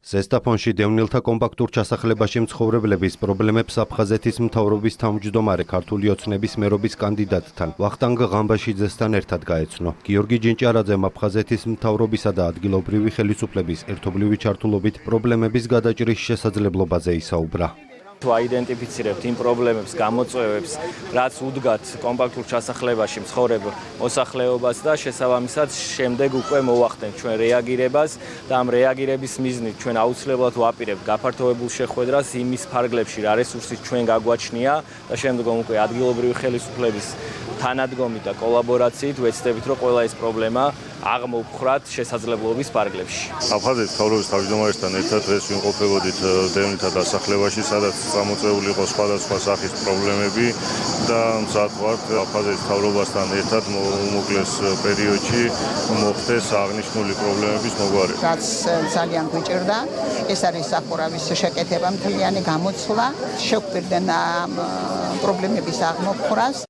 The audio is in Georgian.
ზესტაფონში დევნილთა კომპაქტურ ჩასახლებაში მცხოვრებლების პრობლემებს აფხაზეთის მთავრობის თავმჯდომარე ქართული ოცნების მერობის კანდიდატთან ვახტანგ ღამბაშიძესთან ერთად გაეცნო. გიორგი ჯინჭარაძემ აფხაზეთის მთავრობისა და ადგილობრივი ხელისუფლების ერთობლივი ჩართულობით პრობლემების გადაჭრის შესაძლებლობაზე ისაუბრა. აიდენტიფიცირებთ იმ პრობლემებს, გამოწვევებს, რაც უდგათ კომპაქტურ ჩასახლებაში მცხოვრებ მოსახლეობას და შესაბამისად შემდეგ უკვე მოვახდენთ ჩვენ რეაგირებას და ამ რეაგირების მიზნით ჩვენ აუცილებლად ვაპირებთ გაფართოებულ შეხვედრას იმის ფარგლებში, რა რესურსით ჩვენ გაგვაჩნია და შემდგომ უკვე ადგილობრივი ხელისუფლების თანადგომით და კოლაბორაციით ვეცდებით, რომ ყველა ეს პრობლემა აღმოვხვრათ შესაძლებლობის ფარგლებში. აფხაზეთის მთავრობის თავმჯდომარესთან ერთად დღეს ვიმყოფებოდით დევნილთა დასახლებაში, სადაც გამოწვეული იყო სხვადასხვა სახის პრობლემები და მზად ვართ აფხაზეთის მთავრობასთან ერთად უმოკლეს პერიოდში მოხდეს აღნიშნული პრობლემების მოგვარება. რაც ძალიან გვიჭირდა, ეს არის სახურავის შეკეთება, მთლიანი გამოცვლა, შეგვპირდნენ პრობლემების აღმოფხვრას.